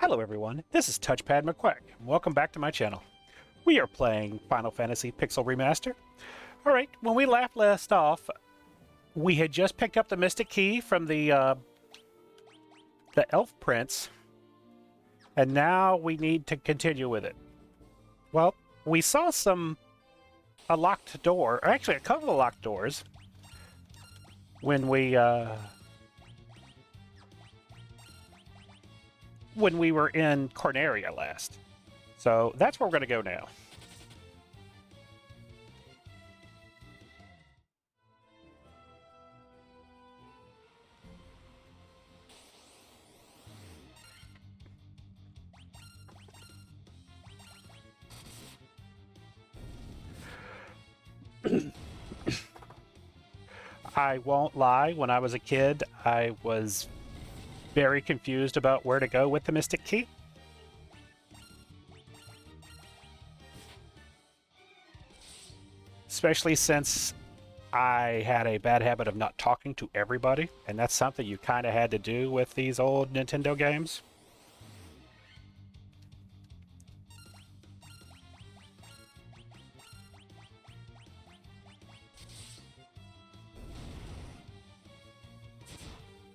Hello everyone, this is Touchpad McQuack. Welcome back to my channel. We are playing Final Fantasy Pixel Remaster. Alright, when we last off, we had just picked up the Mystic Key from the Elf Prince, and now we need to continue with it. Well, we saw a locked door, or actually a couple of locked doors, when we were in Corneria last. So that's where we're going to go now. I won't lie, when I was a kid, I was very confused about where to go with the Mystic Key. Especially since I had a bad habit of not talking to everybody, and that's something you kind of had to do with these old Nintendo games.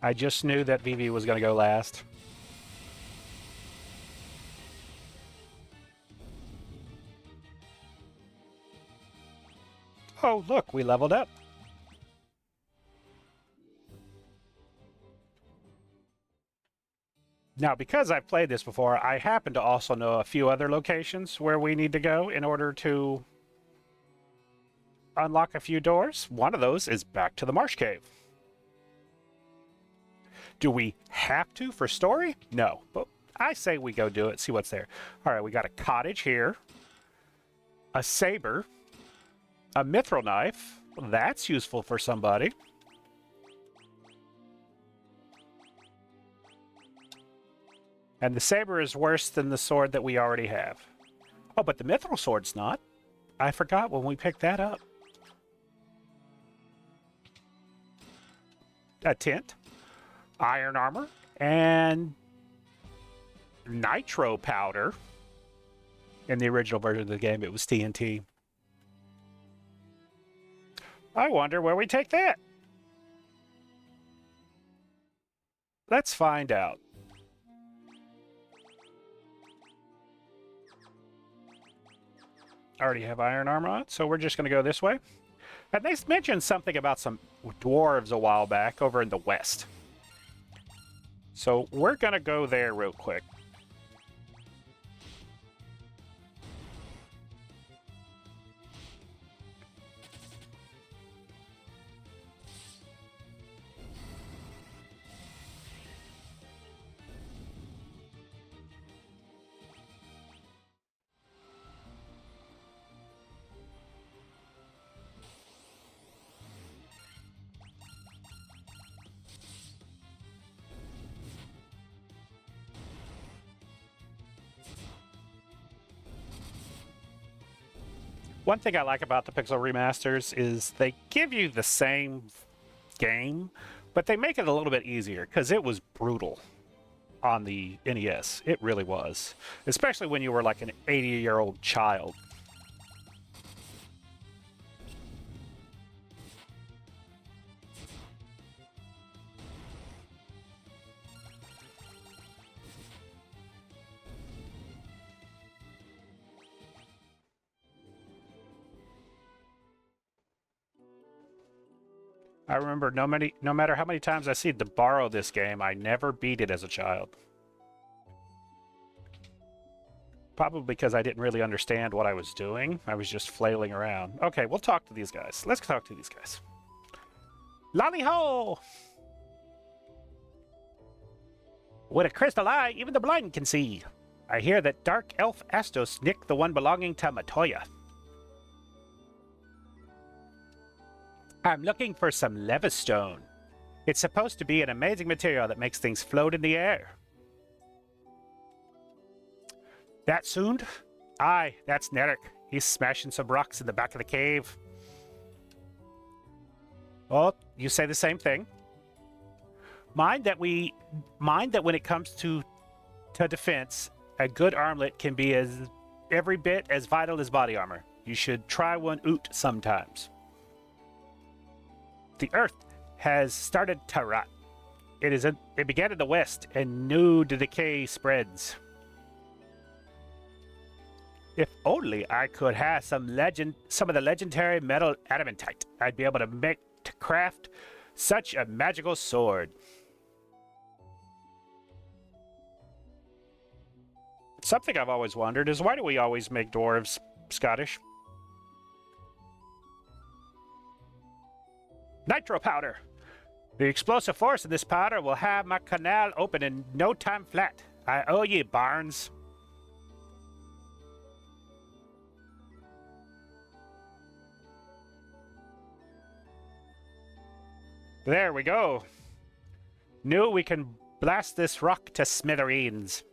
I just knew that Vivi was going to go last. Oh, look, we leveled up. Now, because I've played this before, I happen to also know a few other locations where we need to go in order to unlock a few doors. One of those is back to the Marsh Cave. Do we have to for story? No, but I say we go do it, see what's there. All right, we got a cottage here, a saber, a mithril knife. Well, that's useful for somebody. And the saber is worse than the sword that we already have. Oh, but the mithril sword's not. I forgot when we picked that up. A tent, iron armor, and nitro powder. In the original version of the game, it was TNT. I wonder where we take that. Let's find out. I already have iron armor on, so we're just going to go this way. And they mentioned something about some dwarves a while back over in the west. So we're going to go there real quick. One thing I like about the Pixel Remasters is they give you the same game, but they make it a little bit easier, because it was brutal on the NES. It really was. Especially when you were like an 80-year-old child. I remember no matter how many times I see to borrow this game, I never beat it as a child. Probably because I didn't really understand what I was doing. I was just flailing around. Okay, we'll talk to these guys. Let's talk to these guys. Lolly-ho! With a crystal eye, even the blind can see. I hear that Dark Elf Astos nicked the one belonging to Matoya. I'm looking for some levistone. It's supposed to be an amazing material that makes things float in the air. That Sund? Aye, that's Nerek. He's smashing some rocks in the back of the cave. Oh, you say the same thing. Mind that when it comes to to defense, a good armlet can be every bit as vital as body armor. You should try one out sometimes. The earth has started to rot. It began in the west, and new decay spreads. If only I could have some of the legendary metal adamantite, I'd be able to craft such a magical sword. Something I've always wondered is, why do we always make dwarves Scottish? Nitro powder! The explosive force in this powder will have my canal open in no time flat. I owe ye, Barnes. There we go. Knew we can blast this rock to smithereens.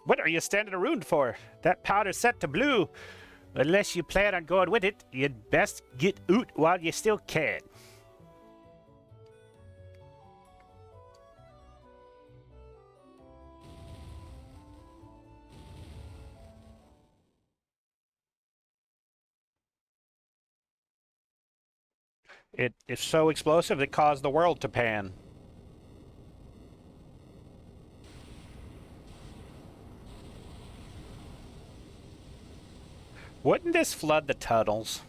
What are you standing around for? That powder's set to blue. Unless you plan on going with it, you'd best get out while you still can. It is so explosive it caused the world to pan. Wouldn't this flood the tunnels?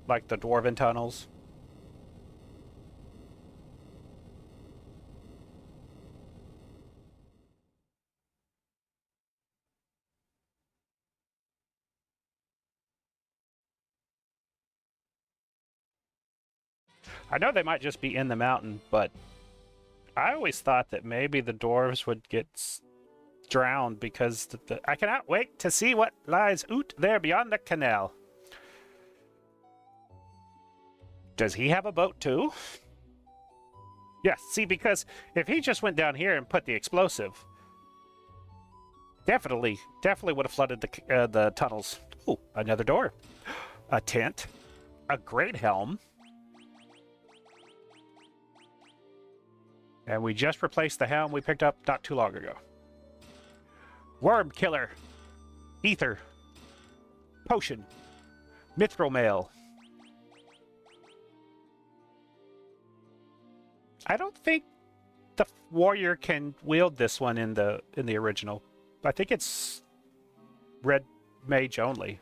Like the dwarven tunnels? I know they might just be in the mountain, but I always thought that maybe the dwarves would get drowned because I cannot wait to see what lies out there beyond the canal. Does he have a boat too? Yes, see, because if he just went down here and put the explosive, definitely would have flooded the tunnels. Oh, another door. A tent. A great helm. And we just replaced the helm we picked up not too long ago. Worm killer. Ether. Potion. Mithril mail. I don't think the warrior can wield this one in the original. I think it's red mage only.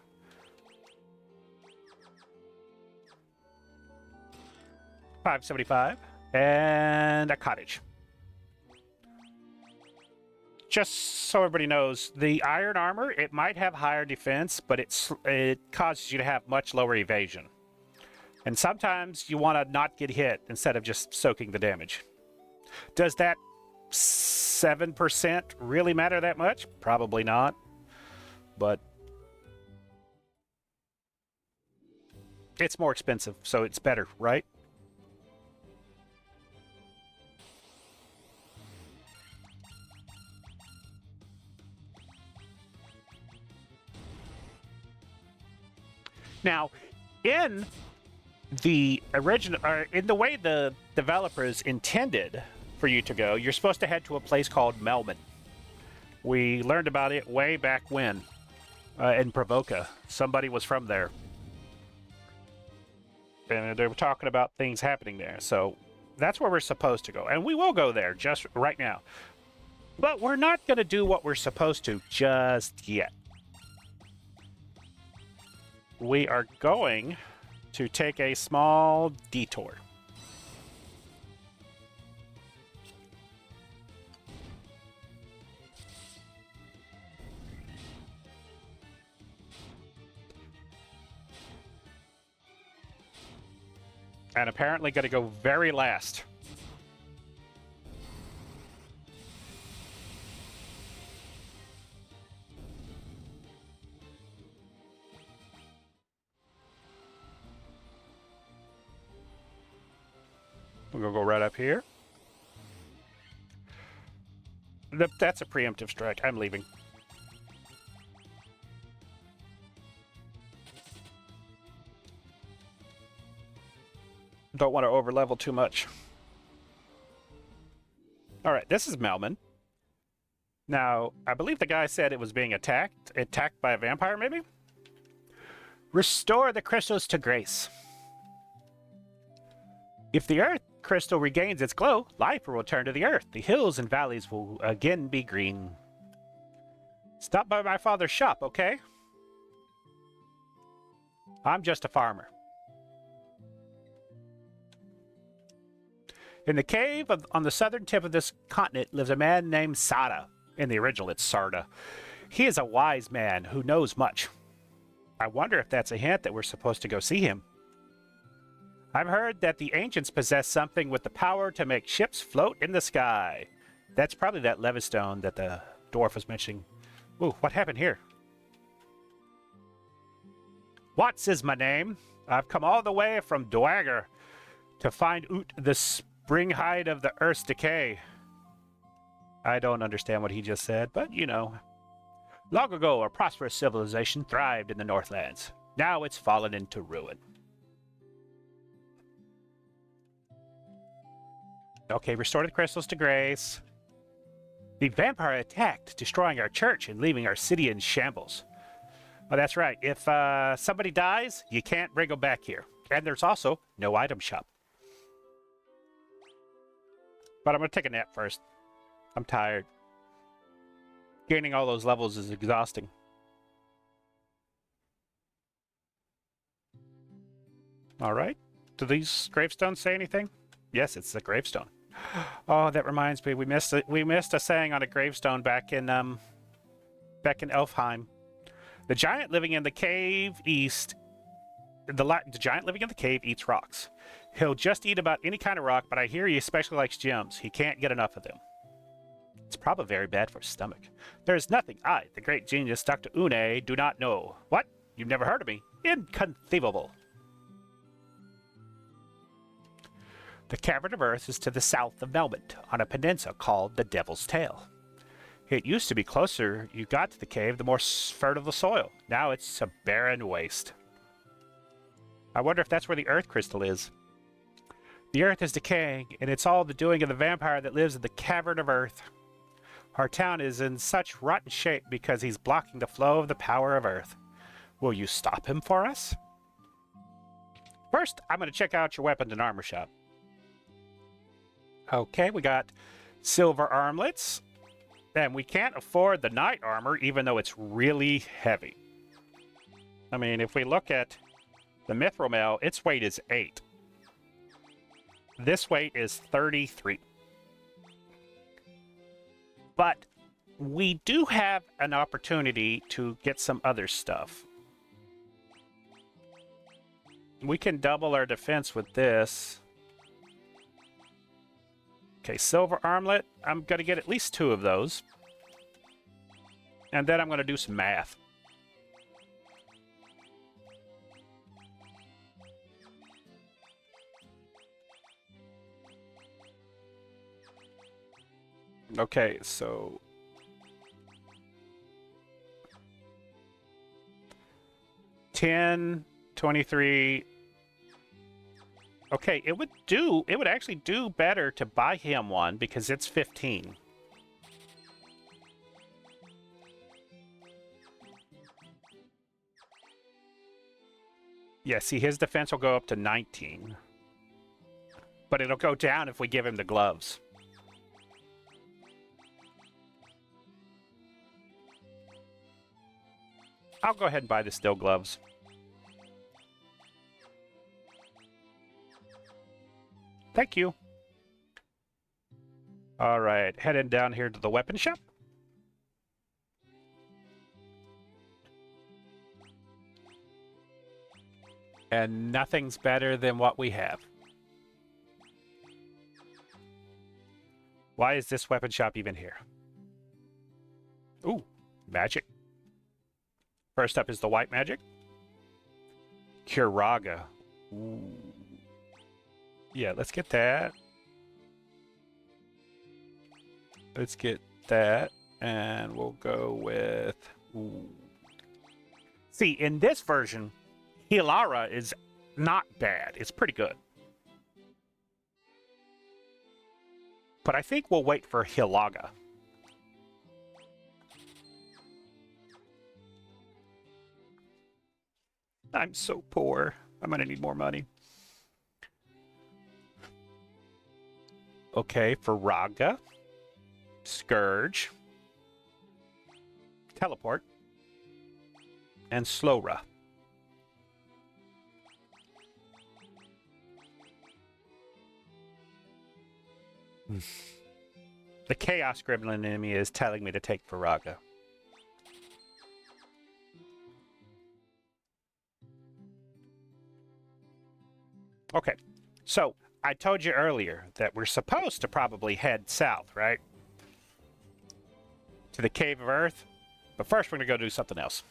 $5.75 and a cottage. Just so everybody knows, the iron armor, it might have higher defense, but it causes you to have much lower evasion. And sometimes you want to not get hit instead of just soaking the damage. Does that 7% really matter that much? Probably not. But it's more expensive, so it's better, right? Now, in the original, or in the way the developers intended for you to go, you're supposed to head to a place called Melbourne. We learned about it way back when, in Provoca. Somebody was from there. And they were talking about things happening there. So that's where we're supposed to go. And we will go there just right now. But we're not going to do what we're supposed to just yet. We are going to take a small detour. And apparently going to go very last. We're going to go right up here. That's a preemptive strike. I'm leaving. Don't want to overlevel too much. All right, this is Melman. Now, I believe the guy said it was being attacked by a vampire, maybe? Restore the crystals to grace. If the earth crystal regains its glow, life will return to the earth. The hills and valleys will again be green. Stop by my father's shop, okay? I'm just a farmer. In the cave on the southern tip of this continent lives a man named Sada. In the original, it's Sarda. He is a wise man who knows much. I wonder if that's a hint that we're supposed to go see him. I've heard that the ancients possess something with the power to make ships float in the sky. That's probably that Levistone that the dwarf was mentioning. Ooh, what happened here? Watts is my name. I've come all the way from Dwagger to find out the spring hide of the Earth's decay. I don't understand what he just said, but you know. Long ago, a prosperous civilization thrived in the Northlands. Now it's fallen into ruin. Okay, restore the crystals to grace. The vampire attacked, destroying our church and leaving our city in shambles. Oh, that's right. If somebody dies, you can't bring them back here. And there's also no item shop. But I'm going to take a nap first. I'm tired. Gaining all those levels is exhausting. All right. Do these gravestones say anything? Yes, it's the gravestone. Oh, that reminds me. We missed a saying on a gravestone back in Elfheim. The giant living in the cave east. The giant living in the cave eats rocks. He'll just eat about any kind of rock, but I hear he especially likes gems. He can't get enough of them. It's probably very bad for his stomach. There's nothing I, the great genius Dr. Une, do not know. What? You've never heard of me? Inconceivable. The Cavern of Earth is to the south of Melmond, on a peninsula called the Devil's Tail. It used to be closer you got to the cave, the more fertile the soil. Now it's a barren waste. I wonder if that's where the Earth crystal is. The Earth is decaying, and it's all the doing of the vampire that lives in the Cavern of Earth. Our town is in such rotten shape because he's blocking the flow of the power of Earth. Will you stop him for us? First, I'm going to check out your weapons and armor shop. Okay, we got silver armlets. And we can't afford the knight armor, even though it's really heavy. I mean, if we look at the mithril mail, its weight is 8. This weight is 33. But we do have an opportunity to get some other stuff. We can double our defense with this. Okay, silver armlet. I'm going to get at least 2 of those. And then I'm going to do some math. Okay, so... $10, 23... Okay, it would actually do better to buy him one because it's 15. Yeah, see, his defense will go up to 19. But it'll go down if we give him the gloves. I'll go ahead and buy the steel gloves. Thank you. All right, heading down here to the weapon shop. And nothing's better than what we have. Why is this weapon shop even here? Ooh, magic. First up is the white magic. Curaga. Ooh. Yeah, let's get that. Let's get that. And we'll go with... Ooh. See, in this version, Hilara is not bad. It's pretty good. But I think we'll wait for Hilaga. I'm so poor. I'm gonna need more money. Okay, for Raga, Scourge, Teleport, and Slowra. The Chaos Gremlin in me is telling me to take Faraga. Okay, so I told you earlier that we're supposed to probably head south, right? To the Cave of Earth. But first we're going to go do something else.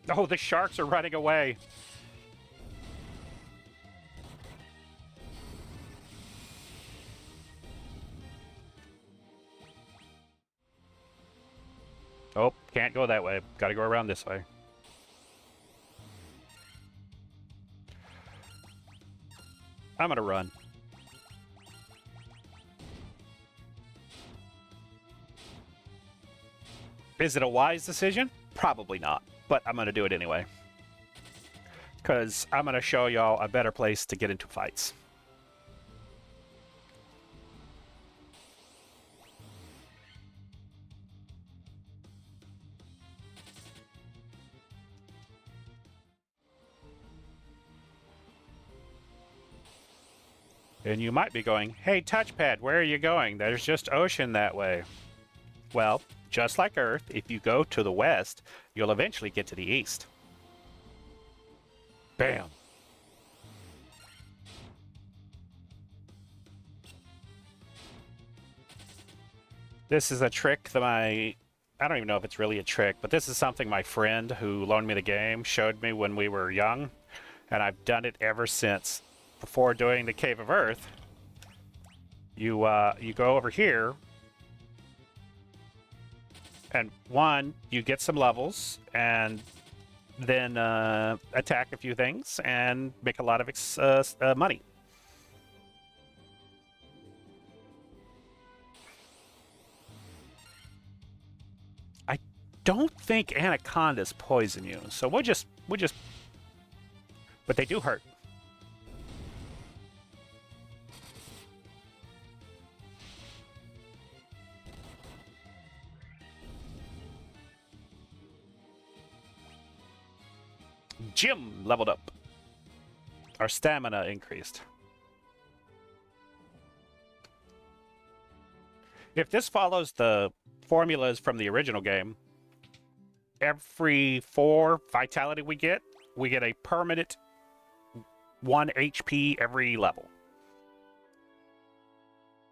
Oh, the sharks are running away. Oh, can't go that way. Got to go around this way. I'm going to run. Is it a wise decision? Probably not, but I'm going to do it anyway. Because I'm going to show y'all a better place to get into fights. And you might be going, hey, Touchpad, where are you going? There's just ocean that way. Well, just like Earth, if you go to the west, you'll eventually get to the east. Bam. This is a trick that I don't even know if it's really a trick, but this is something my friend who loaned me the game showed me when we were young, and I've done it ever since. Before doing the Cave of Earth, you go over here, and you get some levels, and then attack a few things and make a lot of money. I don't think anacondas poison you, so we'll just, but they do hurt. Jim leveled up. Our stamina increased. If this follows the formulas from the original game, every 4 vitality we get a permanent 1 HP every level.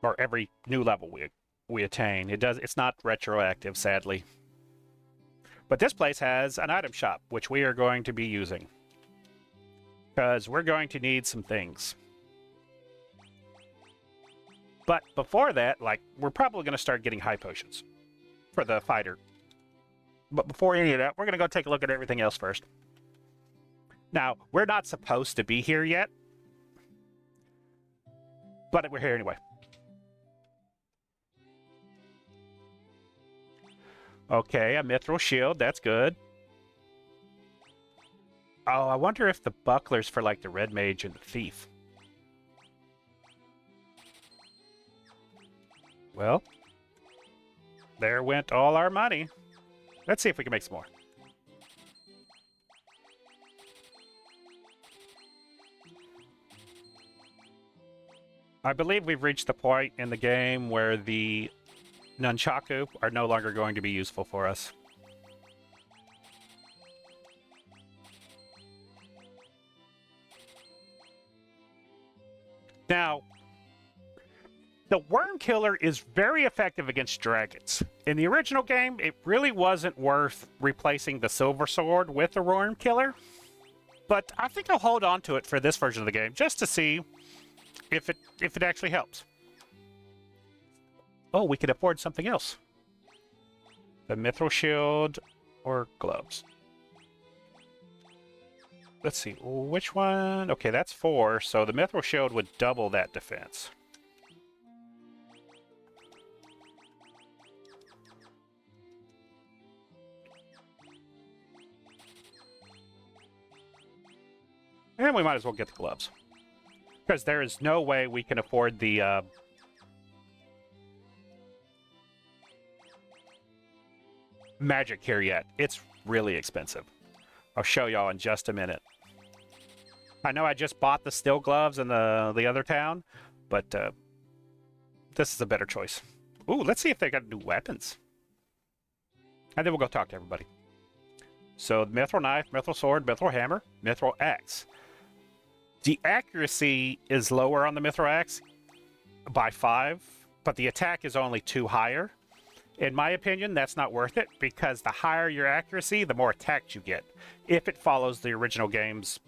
Or every new level we attain. It's not retroactive, sadly. But this place has an item shop, which we are going to be using. Because we're going to need some things. But before that, we're probably going to start getting high potions for the fighter. But before any of that, we're going to go take a look at everything else first. Now, we're not supposed to be here yet. But we're here anyway. Okay, a mithril shield. That's good. Oh, I wonder if the buckler's for, the red mage and the thief. Well, there went all our money. Let's see if we can make some more. I believe we've reached the point in the game where the nunchaku are no longer going to be useful for us. Now, the worm killer is very effective against dragons. In the original game, it really wasn't worth replacing the silver sword with the worm killer, but I think I'll hold on to it for this version of the game just to see if it actually helps. Oh, we could afford something else. The mithril shield or gloves. let's see, which one? Okay, that's 4, so the Mithril Shield would double that defense. And we might as well get the gloves. Because there is no way we can afford the magic here yet. It's really expensive. I'll show y'all in just a minute. I know I just bought the steel gloves in the other town, but this is a better choice. Ooh, let's see if they got new weapons. And then we'll go talk to everybody. So, Mithril Knife, Mithril Sword, Mithril Hammer, Mithril Axe. The accuracy is lower on the Mithril Axe by 5, but the attack is only 2 higher. In my opinion, that's not worth it, because the higher your accuracy, the more attacks you get, if it follows the original game's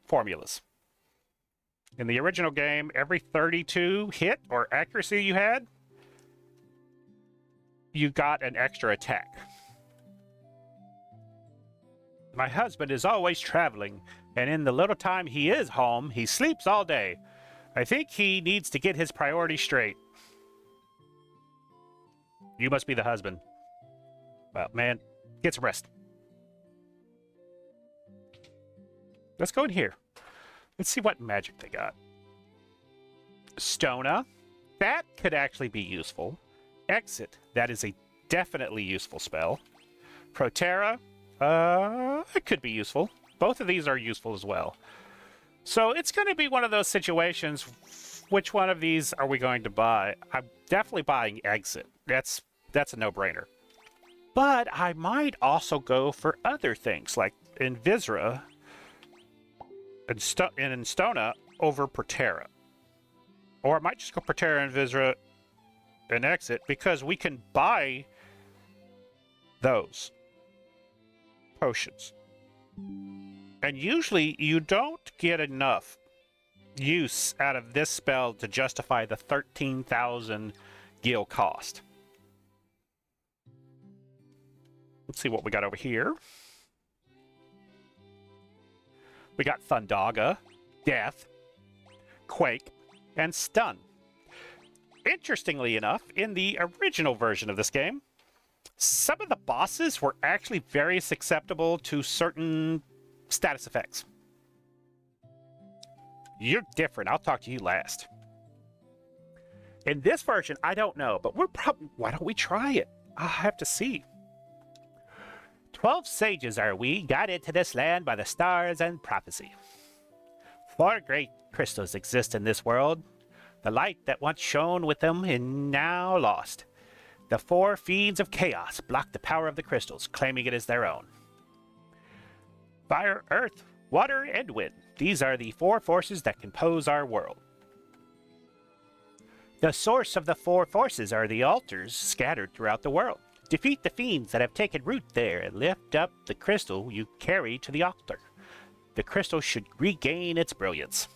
formulas. In the original game, every 32 hit or accuracy you had, you got an extra attack. My husband is always traveling, and in the little time he is home, he sleeps all day. I think he needs to get his priorities straight. You must be the husband. Well, man, get some rest. Let's go in here. Let's see what magic they got. Stona. That could actually be useful. Exit. That is a definitely useful spell. Protera. It could be useful. Both of these are useful as well. So it's going to be one of those situations. Which one of these are we going to buy? I'm definitely buying Exit. That's a no-brainer. But I might also go for other things, like Invisra and Stona over Protera. Or I might just go Protera, Invisra, and Exit, because we can buy those potions. And usually you don't get enough use out of this spell to justify the 13,000 gil cost. Let's see what we got over here. We got Thundaga, Death, Quake, and Stun. Interestingly enough, in the original version of this game, some of the bosses were actually very susceptible to certain status effects. You're different. I'll talk to you last. In this version, I don't know, but why don't we try it? I'll have to see. 12 sages are we, guided to this land by the stars and prophecy. 4 great crystals exist in this world. The light that once shone with them is now lost. The 4 fiends of chaos block the power of the crystals, claiming it as their own. Fire, earth, water, and wind. These are the 4 forces that compose our world. The source of the 4 forces are the altars scattered throughout the world. Defeat the fiends that have taken root there and lift up the crystal you carry to the altar. The crystal should regain its brilliance.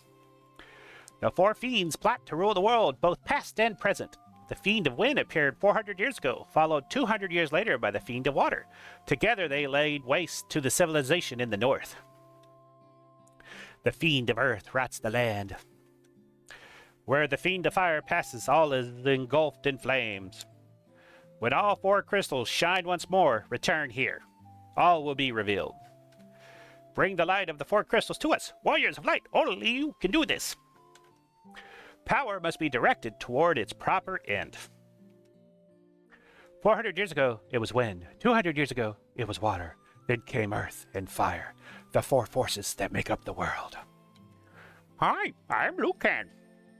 The 4 fiends plot to rule the world, both past and present. The Fiend of Wind appeared 400 years ago, followed 200 years later by the Fiend of Water. Together they laid waste to the civilization in the north. The Fiend of Earth rots the land. Where the Fiend of Fire passes, all is engulfed in flames. When all 4 crystals shine once more, return here. All will be revealed. Bring the light of the 4 crystals to us. Warriors of light, only you can do this. Power must be directed toward its proper end. 400 years ago, it was wind. 200 years ago, it was water. Then came earth and fire, the 4 forces that make up the world. Hi, I'm Lucan.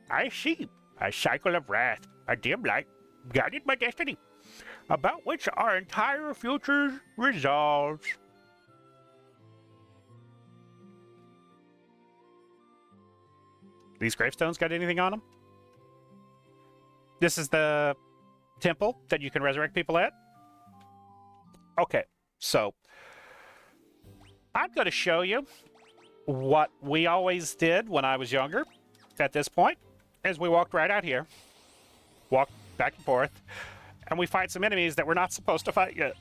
I see a cycle of wrath, a dim light, guided my destiny, about which our entire future resolves. These gravestones got anything on them? This is the temple that you can resurrect people at? Okay, so I'm going to show you what we always did when I was younger at this point, as we walked right out here, walk back and forth, and we fight some enemies that we're not supposed to fight yet.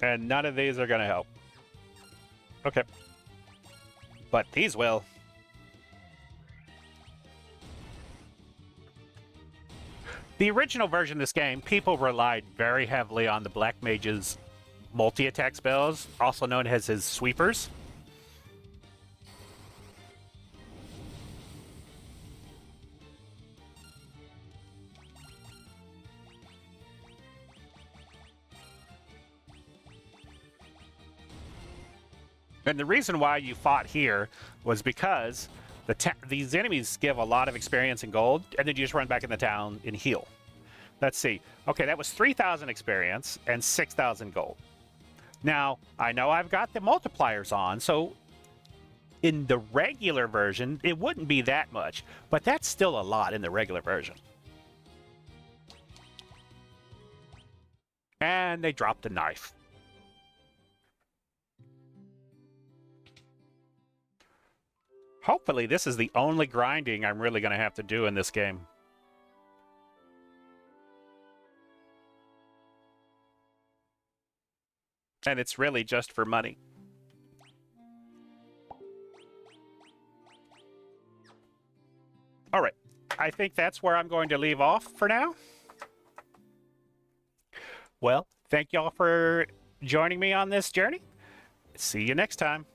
And none of these are going to help. Okay. But these will. The original version of this game, people relied very heavily on the Black Mage's multi-attack spells, also known as his sweepers. And the reason why you fought here was because these enemies give a lot of experience and gold, and then you just run back in the town and heal. Let's see. Okay, that was 3,000 experience and 6,000 gold. Now, I know I've got the multipliers on, so in the regular version, it wouldn't be that much, but that's still a lot in the regular version. And they dropped a knife. Hopefully, this is the only grinding I'm really going to have to do in this game. And it's really just for money. All right. I think that's where I'm going to leave off for now. Well, thank y'all for joining me on this journey. See you next time.